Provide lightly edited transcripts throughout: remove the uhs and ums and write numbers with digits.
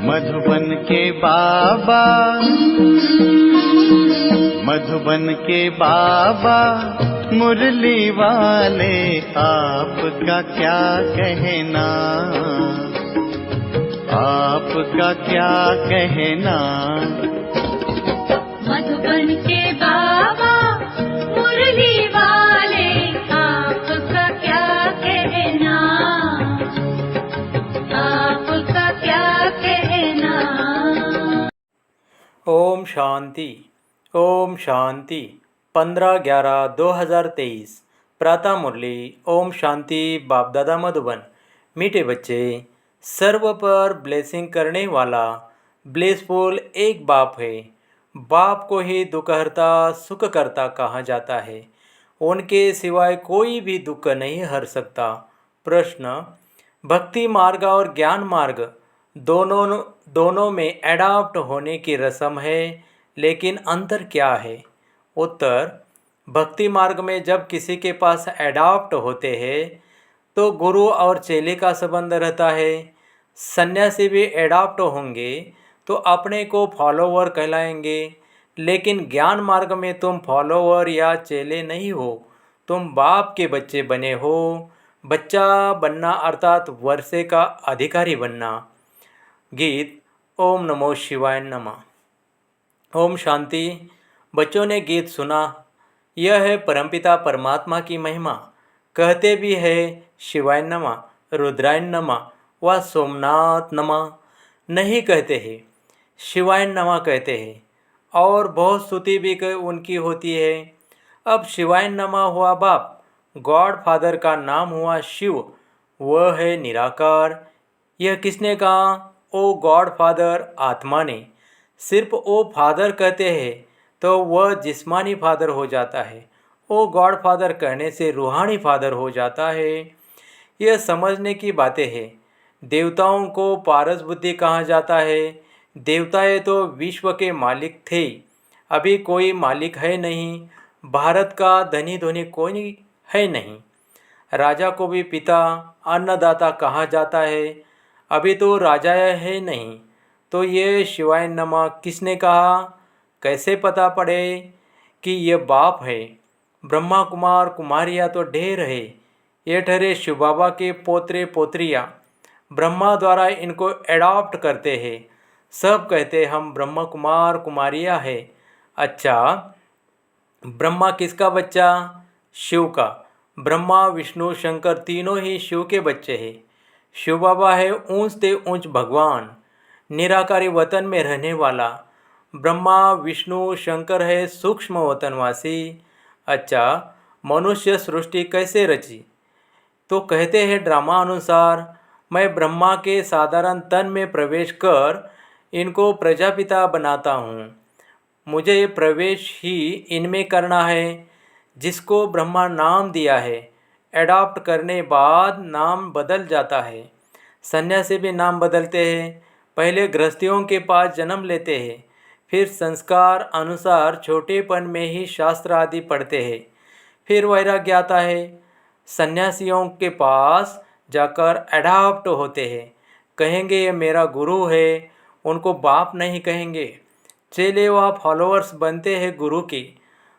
मधुबन के बाबा, मधुबन के बाबा मुरली वाले, आपका क्या कहना, आपका क्या कहना। मधुबन के बाबा मुरली वाले, आपका क्या कहना, आपका क्या कहना। ओम शांति, ओम शांति। 15/11/2023 प्रातः मुरली। ओम शांति। बाप दादा मधुबन। मीठे बच्चे, सर्व पर ब्लेसिंग करने वाला ब्लेसफुल एक बाप है। बाप को ही दुखहर्ता सुखकर्ता कहा जाता है। उनके सिवाय कोई भी दुख नहीं हर सकता। प्रश्न: भक्ति मार्ग और ज्ञान मार्ग दोनों में एडाप्ट होने की रस्म है, लेकिन अंतर क्या है? उत्तर: भक्ति मार्ग में जब किसी के पास एडाप्ट होते हैं तो गुरु और चेले का संबंध रहता है। सन्यासी भी एडाप्ट होंगे तो अपने को फॉलोवर कहलाएंगे। लेकिन ज्ञान मार्ग में तुम फॉलोवर या चेले नहीं हो, तुम बाप के बच्चे बने हो। बच्चा बनना अर्थात वर्षे का अधिकारी बनना। गीत ओम नमो शिवाय नमः। ओम शांति। बच्चों ने गीत सुना। यह है परमपिता परमात्मा की महिमा। कहते भी है शिवाय नमः, रुद्राय नमः व सोमनाथ नमः। नहीं कहते हैं, शिवाय नमः कहते हैं। और बहुत स्तुति भी उनकी होती है। अब शिवाय नमः हुआ बाप, गॉड फादर का नाम हुआ शिव, वह है निराकार। यह किसने कहा? ओ गॉड फादर आत्मा ने। सिर्फ ओ फादर कहते हैं तो वह जिस्मानी फादर हो जाता है। ओ गॉड फादर कहने से रूहानी फादर हो जाता है। यह समझने की बातें हैं। देवताओं को पारस बुद्धि कहा जाता है। देवताएं तो विश्व के मालिक थे, अभी कोई मालिक है नहीं। भारत का धनी धोनी कोई है नहीं। राजा को भी पिता अन्नदाता कहा जाता है, अभी तो राजा है नहीं। तो ये शिवाय नमः किसने कहा? कैसे पता पड़े कि ये बाप है? ब्रह्मा कुमार कुमारियाँ तो ढेर है। ये ठहरे शिव बाबा के पोतरे पोत्रियाँ। ब्रह्मा द्वारा इनको एडॉप्ट करते हैं। सब कहते हम ब्रह्मा कुमार कुमारियाँ है। अच्छा, ब्रह्मा किसका बच्चा? शिव का। ब्रह्मा विष्णु शंकर तीनों ही शिव के बच्चे हैं। शिव बाबा है ऊंच ते ऊंच भगवान, निराकारी वतन में रहने वाला। ब्रह्मा विष्णु शंकर है सूक्ष्म वतनवासी। अच्छा, मनुष्य सृष्टि कैसे रची? तो कहते हैं ड्रामा अनुसार, मैं ब्रह्मा के साधारण तन में प्रवेश कर इनको प्रजापिता बनाता हूँ। मुझे प्रवेश ही इनमें करना है। जिसको ब्रह्मा नाम दिया है, एडॉप्ट करने बाद नाम बदल जाता है। सन्यासी भी नाम बदलते हैं। पहले गृहस्थियों के पास जन्म लेते हैं, फिर संस्कार अनुसार छोटेपन में ही शास्त्र आदि पढ़ते हैं, फिर वैराग्य आता है। सन्यासियों के पास जाकर एडॉप्ट होते हैं। कहेंगे ये मेरा गुरु है, उनको बाप नहीं कहेंगे। चेले व फॉलोअर्स बनते हैं गुरु की।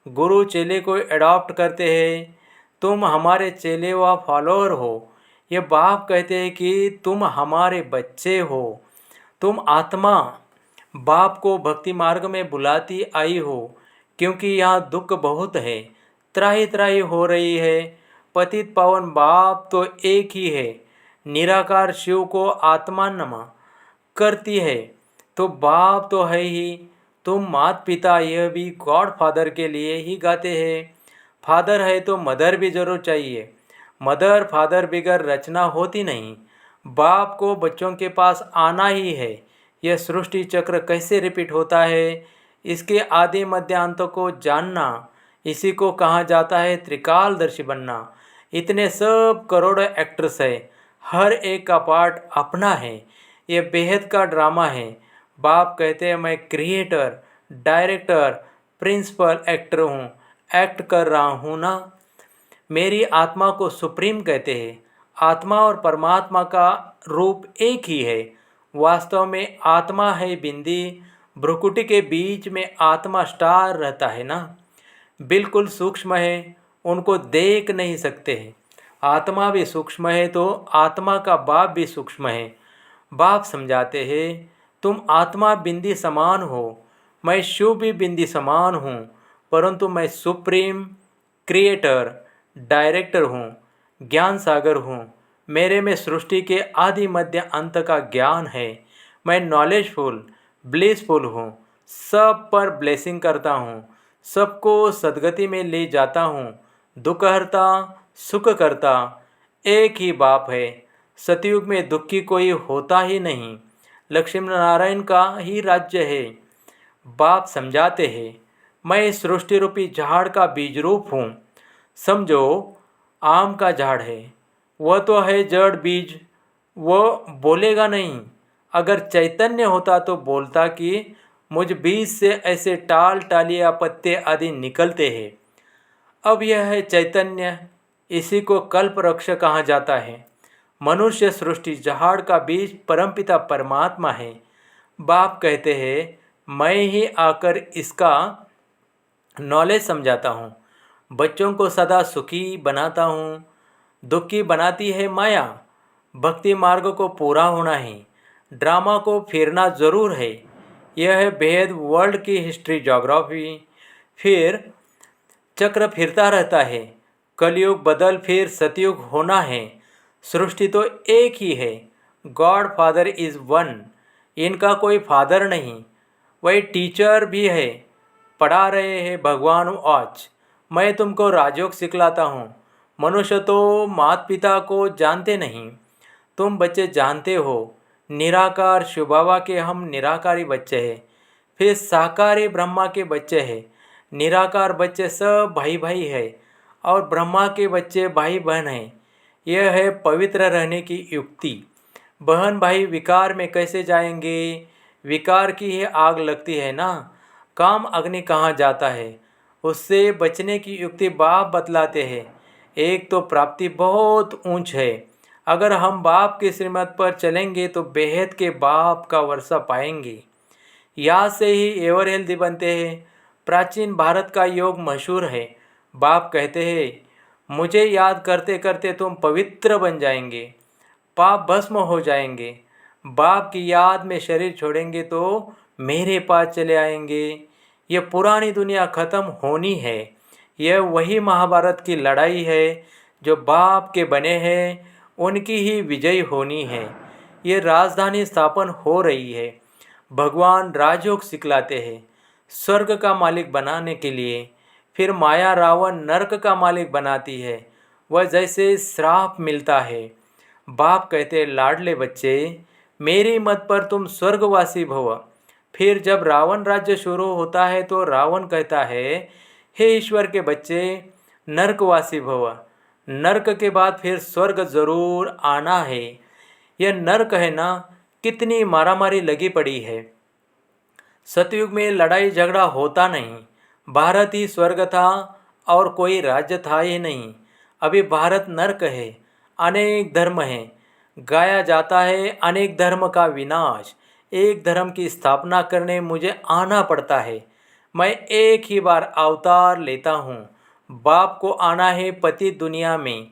गुरु चेले को एडॉप्ट करते हैं। तुम हमारे चेले व फॉलोअर हो। ये बाप कहते हैं कि तुम हमारे बच्चे हो। तुम आत्मा बाप को भक्ति मार्ग में बुलाती आई हो, क्योंकि यहाँ दुख बहुत है, त्राही त्राही हो रही है। पतित पावन बाप तो एक ही है। निराकार शिव को आत्मा नमा करती है, तो बाप तो है ही। तुम माता पिता यह भी गॉड फादर के लिए ही गाते हैं। फादर है तो मदर भी जरूर चाहिए। मदर फादर बगैर रचना होती नहीं। बाप को बच्चों के पास आना ही है। यह सृष्टि चक्र कैसे रिपीट होता है, इसके आदि मध्य अंत को जानना, इसी को कहा जाता है त्रिकालदर्शी बनना। इतने सब करोड़ों एक्टर्स है, हर एक का पार्ट अपना है। ये बेहद का ड्रामा है। बाप कहते हैं मैं क्रिएटर, डायरेक्टर, प्रिंसिपल एक्टर हूँ, एक्ट कर रहा हूँ ना। मेरी आत्मा को सुप्रीम कहते हैं। आत्मा और परमात्मा का रूप एक ही है। वास्तव में आत्मा है बिंदी, भ्रुकुटी के बीच में आत्मा स्टार रहता है ना, बिल्कुल सूक्ष्म है, उनको देख नहीं सकते हैं। आत्मा भी सूक्ष्म है तो आत्मा का बाप भी सूक्ष्म है। बाप समझाते हैं, तुम आत्मा बिंदी समान हो, मैं शिव भी बिंदी समान हूँ, परंतु मैं सुप्रीम क्रिएटर डायरेक्टर हूँ, ज्ञान सागर हूँ। मेरे में सृष्टि के आदि मध्य अंत का ज्ञान है। मैं नॉलेजफुल ब्लिसफुल हूँ, सब पर ब्लेसिंग करता हूँ, सबको सदगति में ले जाता हूँ, दुख हरता सुख करता। एक ही बाप है। सतयुग में दुखी कोई होता ही नहीं, लक्ष्मी नारायण का ही राज्य है। बाप समझाते हैं, मैं सृष्टि रूपी झाड़ का बीज रूप हूँ। समझो, आम का झाड़ है, वह तो है जड़ बीज, वह बोलेगा नहीं। अगर चैतन्य होता तो बोलता कि मुझ बीज से ऐसे टाल टालियाँ पत्ते आदि निकलते हैं। अब यह है चैतन्य, इसी को कल्प वृक्ष कहा जाता है। मनुष्य सृष्टि झाड़ का बीज परमपिता परमात्मा है। बाप कहते हैं, मैं ही आकर इसका नॉलेज समझाता हूँ। बच्चों को सदा सुखी बनाता हूँ, दुखी बनाती है माया। भक्ति मार्ग को पूरा होना है, ड्रामा को फिरना ज़रूर है। यह है बेहद वर्ल्ड की हिस्ट्री ज्योग्राफी। फिर चक्र फिरता रहता है, कलयुग बदल फिर सतयुग होना है। सृष्टि तो एक ही है, गॉड फादर इज़ वन, इनका कोई फादर नहीं। वही टीचर भी है, पढ़ा रहे हैं भगवान आज। मैं तुमको राजयोग सिखलाता हूँ। मनुष्य तो माता पिता को जानते नहीं, तुम बच्चे जानते हो। निराकार शिव बाबा के हम निराकारी बच्चे हैं, फिर साकारी ब्रह्मा के बच्चे हैं। निराकार बच्चे सब भाई भाई है और ब्रह्मा के बच्चे भाई बहन हैं। यह है पवित्र रहने की युक्ति। बहन भाई विकार में कैसे जाएंगे? विकार की ही आग लगती है ना, काम अग्नि कहाँ जाता है? उससे बचने की युक्ति बाप बतलाते हैं। एक तो प्राप्ति बहुत ऊंच है, अगर हम बाप के श्रीमत पर चलेंगे तो बेहद के बाप का वर्षा पाएंगे। यहाँ से ही एवर हेल्दी बनते हैं। प्राचीन भारत का योग मशहूर है। बाप कहते हैं, मुझे याद करते करते तुम पवित्र बन जाएंगे, पाप भस्म हो जाएंगे। बाप की याद में शरीर छोड़ेंगे तो मेरे पास चले आएंगे। ये पुरानी दुनिया ख़त्म होनी है। यह वही महाभारत की लड़ाई है, जो बाप के बने हैं उनकी ही विजय होनी है। ये राजधानी स्थापन हो रही है। भगवान राजयोग सिखलाते हैं स्वर्ग का मालिक बनाने के लिए, फिर माया रावण नरक का मालिक बनाती है। वह जैसे श्राप मिलता है। बाप कहते, लाडले बच्चे, मेरी मत पर तुम स्वर्गवासी भव। फिर जब रावण राज्य शुरू होता है तो रावण कहता है, हे ईश्वर के बच्चे, नरकवासी भव। नरक के बाद फिर स्वर्ग जरूर आना है। यह नरक है ना, कितनी मारामारी लगी पड़ी है। सतयुग में लड़ाई झगड़ा होता नहीं। भारत ही स्वर्ग था और कोई राज्य था ही नहीं। अभी भारत नरक है। अनेक धर्म हैं, गाया जाता है अनेक धर्म का विनाश। एक धर्म की स्थापना करने मुझे आना पड़ता है। मैं एक ही बार अवतार लेता हूँ। बाप को आना है पति दुनिया में।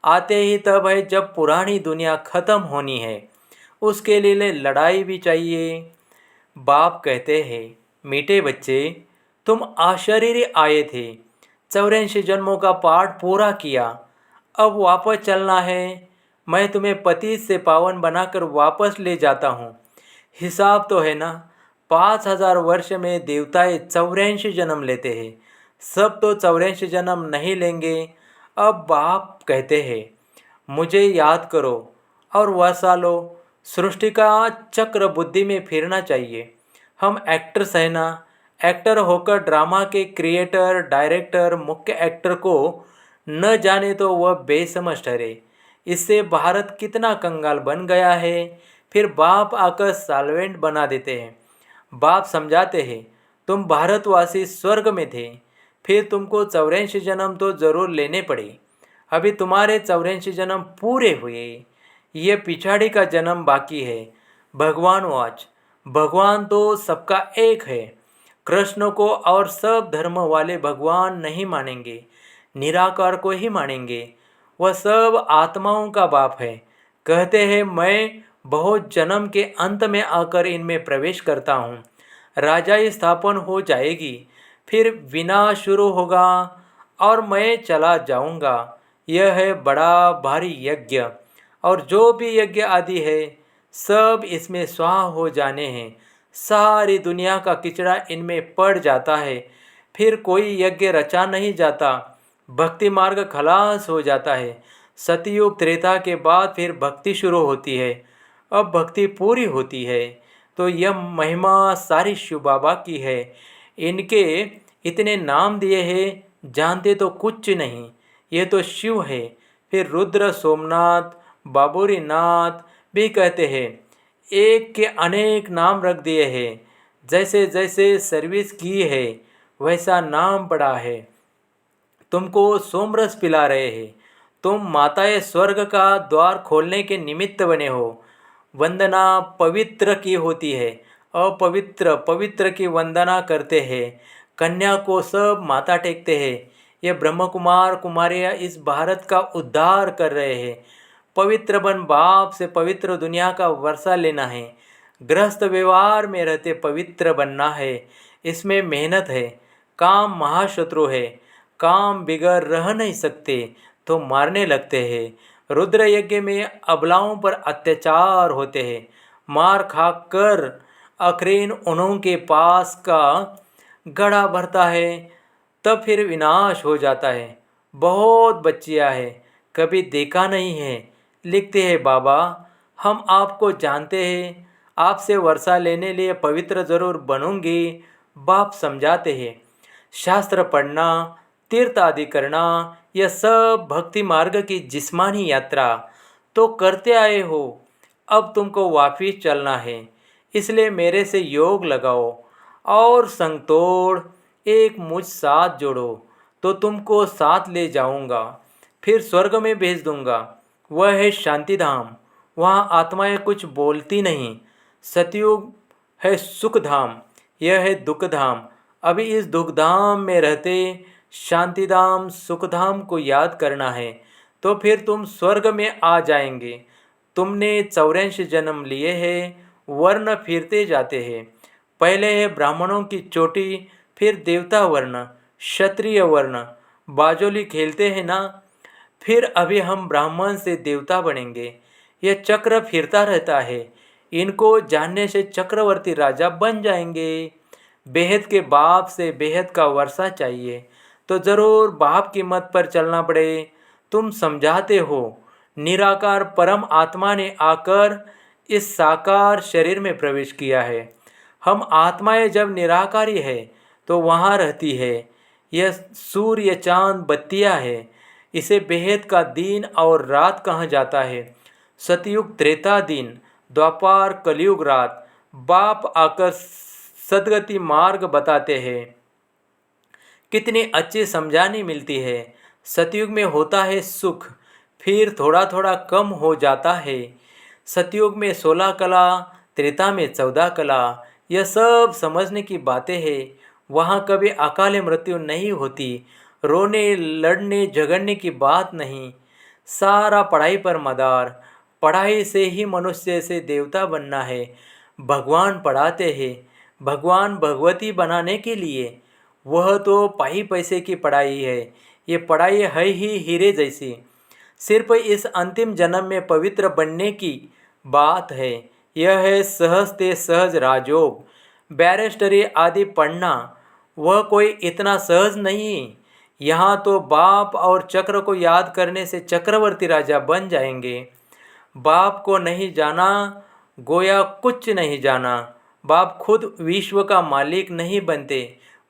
आते ही तब है जब पुरानी दुनिया ख़त्म होनी है। उसके लिए लड़ाई भी चाहिए। बाप कहते हैं, मीठे बच्चे, तुम अशरीरी आए थे, 84 जन्मों का पाठ पूरा किया, अब वापस चलना है। मैं तुम्हें पति से पावन बनाकर वापस ले जाता हूँ। हिसाब तो है ना, 5000 वर्ष में देवताएं 84 जन्म लेते हैं। सब तो 84 जन्म नहीं लेंगे। अब बाप कहते हैं, मुझे याद करो और वसा लो। सृष्टि का चक्र बुद्धि में फिरना चाहिए। हम एक्टर्स हैं ना, एक्टर होकर ड्रामा के क्रिएटर डायरेक्टर मुख्य एक्टर को न जाने तो वह बेसमझ ठहरे। इससे भारत कितना कंगाल बन गया है। फिर बाप आकर साल्वेंट बना देते हैं। बाप समझाते हैं, तुम भारतवासी स्वर्ग में थे, फिर तुमको 84 जन्म तो ज़रूर लेने पड़े। अभी तुम्हारे 84 जन्म पूरे हुए, ये पिछाड़ी का जन्म बाकी है। भगवान वाच, भगवान तो सबका एक है। कृष्ण को और सब धर्म वाले भगवान नहीं मानेंगे, निराकार को ही मानेंगे। वह सब आत्माओं का बाप है। कहते हैं मैं बहुत जन्म के अंत में आकर इनमें प्रवेश करता हूँ। राजाई स्थापन हो जाएगी, फिर विनाश शुरू होगा और मैं चला जाऊंगा। यह है बड़ा भारी यज्ञ, और जो भी यज्ञ आदि है सब इसमें स्वाहा हो जाने हैं। सारी दुनिया का किचड़ा इनमें पड़ जाता है, फिर कोई यज्ञ रचा नहीं जाता। भक्ति मार्ग खलास हो जाता है। सतयुग त्रेता के बाद फिर भक्ति शुरू होती है। अब भक्ति पूरी होती है तो यह महिमा सारी शिव बाबा की है। इनके इतने नाम दिए हैं, जानते तो कुछ नहीं। ये तो शिव है। फिर रुद्र, सोमनाथ, बाबूरी नाथ भी कहते हैं। एक के अनेक नाम रख दिए हैं। जैसे जैसे सर्विस की है वैसा नाम पड़ा है। तुमको सोमरस पिला रहे हैं। तुम माताए स्वर्ग का द्वार खोलने के निमित्त बने हो। वंदना पवित्र की होती है, अपवित्र पवित्र की वंदना करते हैं। कन्या को सब माता टेकते हैं। ये ब्रह्म कुमार कुमारियाँ इस भारत का उद्धार कर रहे हैं। पवित्र बन बाप से पवित्र दुनिया का वर्षा लेना है। गृहस्थ व्यवहार में रहते पवित्र बनना है। इसमें मेहनत है। काम महाशत्रु है। काम बिगड़ रह नहीं सकते तो मारने लगते हैं। रुद्र यज्ञ में अबलाओं पर अत्याचार होते हैं। मार खाकर अखरीन उन्हों के पास का गड़ा भरता है, तब फिर विनाश हो जाता है। बहुत बच्चियाँ हैं, कभी देखा नहीं है। लिखते हैं बाबा हम आपको जानते हैं, आपसे वर्षा लेने लिए पवित्र जरूर बनूंगी। बाप समझाते हैं शास्त्र पढ़ना, तीर्थ आदि करना, यह सब भक्ति मार्ग की जिस्मानी यात्रा तो करते आए हो। अब तुमको वापिस चलना है, इसलिए मेरे से योग लगाओ और संग तोड़ एक मुझ साथ जोड़ो तो तुमको साथ ले जाऊंगा, फिर स्वर्ग में भेज दूंगा। वह है शांति धाम, वहाँ आत्माएं कुछ बोलती नहीं। सतयुग है सुख धाम, यह है दुख धाम। अभी इस दुख धाम में रहते शांतिधाम सुखधाम को याद करना है तो फिर तुम स्वर्ग में आ जाएंगे। तुमने 84 जन्म लिए हैं, वर्ण फिरते जाते हैं। पहले है ब्राह्मणों की चोटी, फिर देवता वर्ण, क्षत्रिय वर्ण, बाजोली खेलते हैं ना। फिर अभी हम ब्राह्मण से देवता बनेंगे। यह चक्र फिरता रहता है। इनको जानने से चक्रवर्ती राजा बन जाएंगे। बेहद के बाप से बेहद का वर्षा चाहिए तो ज़रूर बाप की मत पर चलना पड़े। तुम समझाते हो निराकार परम आत्मा ने आकर इस साकार शरीर में प्रवेश किया है। हम आत्माएं जब निराकारी है तो वहाँ रहती है। यह सूर्य चांद बत्तियाँ है। इसे बेहद का दिन और रात कहा जाता है। सतयुग त्रेता दिन, द्वापार कलयुग रात। बाप आकर सदगति मार्ग बताते हैं। कितनी अच्छी समझानी मिलती है। सतयुग में होता है सुख, फिर थोड़ा थोड़ा कम हो जाता है। सतयुग में 16 कला, त्रेता में 14 कला। यह सब समझने की बातें हैं। वहाँ कभी अकाल मृत्यु नहीं होती। रोने लड़ने झगड़ने की बात नहीं। सारा पढ़ाई पर मदार। पढ़ाई से ही मनुष्य से देवता बनना है। भगवान पढ़ाते हैं भगवान भगवती बनाने के लिए। वह तो पाई पैसे की पढ़ाई है। ये पढ़ाई है ही हीरे जैसी। सिर्फ इस अंतिम जन्म में पवित्र बनने की बात है। यह है सहज ते सहज राजयोग। बैरिस्टरी आदि पढ़ना वह कोई इतना सहज नहीं। यहाँ तो बाप और चक्र को याद करने से चक्रवर्ती राजा बन जाएंगे। बाप को नहीं जाना गोया कुछ नहीं जाना। बाप खुद विश्व का मालिक नहीं बनते,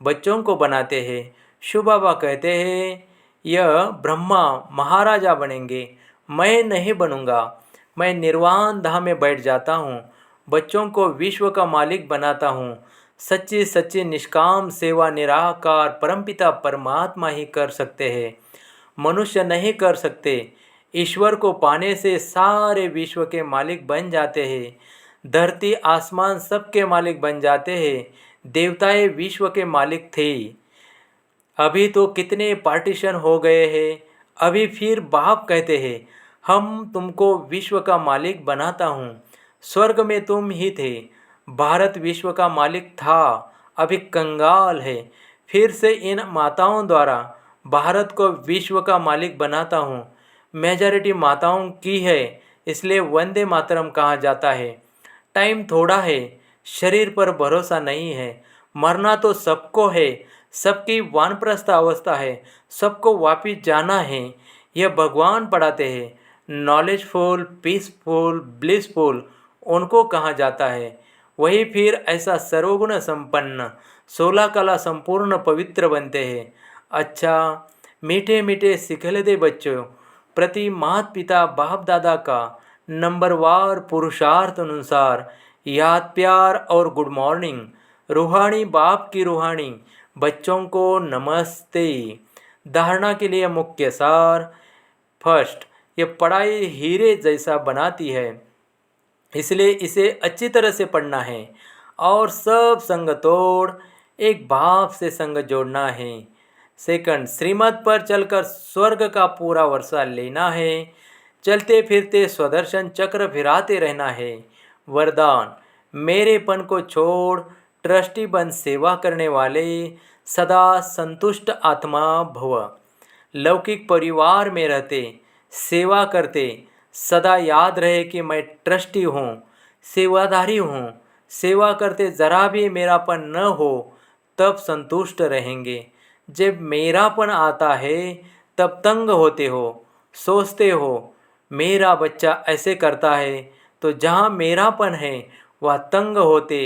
बच्चों को बनाते हैं। शिव बाबा कहते हैं यह ब्रह्मा महाराजा बनेंगे, मैं नहीं बनूंगा। मैं निर्वाण धाम में बैठ जाता हूँ, बच्चों को विश्व का मालिक बनाता हूँ। सच्ची सच्ची निष्काम सेवा निराकार परमपिता परमात्मा ही कर सकते हैं, मनुष्य नहीं कर सकते। ईश्वर को पाने से सारे विश्व के मालिक बन जाते हैं। धरती आसमान सबके मालिक बन जाते हैं। देवताएं विश्व के मालिक थे। अभी तो कितने पार्टीशन हो गए हैं। अभी फिर बाप कहते हैं हम तुमको विश्व का मालिक बनाता हूँ। स्वर्ग में तुम ही थे। भारत विश्व का मालिक था, अभी कंगाल है। फिर से इन माताओं द्वारा भारत को विश्व का मालिक बनाता हूँ। मेजॉरिटी माताओं की है, इसलिए वंदे मातरम कहा जाता है। टाइम थोड़ा है, शरीर पर भरोसा नहीं है। मरना तो सबको है, सबकी वानप्रस्थ अवस्था है, सबको वापिस जाना है। यह भगवान पढ़ाते हैं। नॉलेजफुल, पीसफुल, ब्लिसफुल उनको कहा जाता है। वही फिर ऐसा सर्वगुण संपन्न 16 कला संपूर्ण पवित्र बनते हैं। अच्छा, मीठे मीठे सिखलते बच्चों, प्रति माता पिता बाप दादा का नंबरवार पुरुषार्थ अनुसार याद, प्यार और गुड मॉर्निंग। रूहानी बाप की रूहानी बच्चों को नमस्ते। धारणा के लिए मुख्य सार। फर्स्ट, ये पढ़ाई हीरे जैसा बनाती है, इसलिए इसे अच्छी तरह से पढ़ना है और सब संग तोड़ एक बाप से संग जोड़ना है। सेकंड, श्रीमत पर चलकर स्वर्ग का पूरा वर्षा लेना है। चलते फिरते स्वदर्शन चक्र फिराते रहना है। वरदान, मेरेपन को छोड़ ट्रस्टी बन सेवा करने वाले सदा संतुष्ट आत्मा भव। लौकिक परिवार में रहते सेवा करते सदा याद रहे कि मैं ट्रस्टी हूँ, सेवादारी हूँ। सेवा करते ज़रा भी मेरापन न हो तब संतुष्ट रहेंगे। जब मेरापन आता है तब तंग होते हो, सोचते हो मेरा बच्चा ऐसे करता है, तो जहाँ मेरापन है वह तंग होते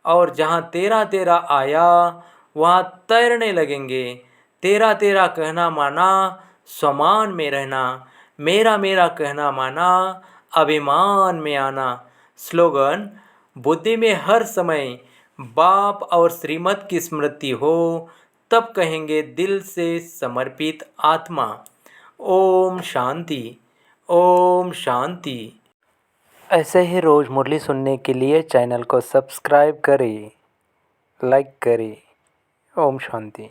और जहाँ तेरा तेरा आया वहाँ तैरने लगेंगे। तेरा तेरा कहना माना स्वमान में रहना, मेरा मेरा कहना माना अभिमान में आना। स्लोगन, बुद्धि में हर समय बाप और श्रीमत की स्मृति हो तब कहेंगे दिल से समर्पित आत्मा। ओम शांति, ओम शांति। ऐसे ही रोज़ मुरली सुनने के लिए चैनल को सब्सक्राइब करें, लाइक करें। ओम शांति।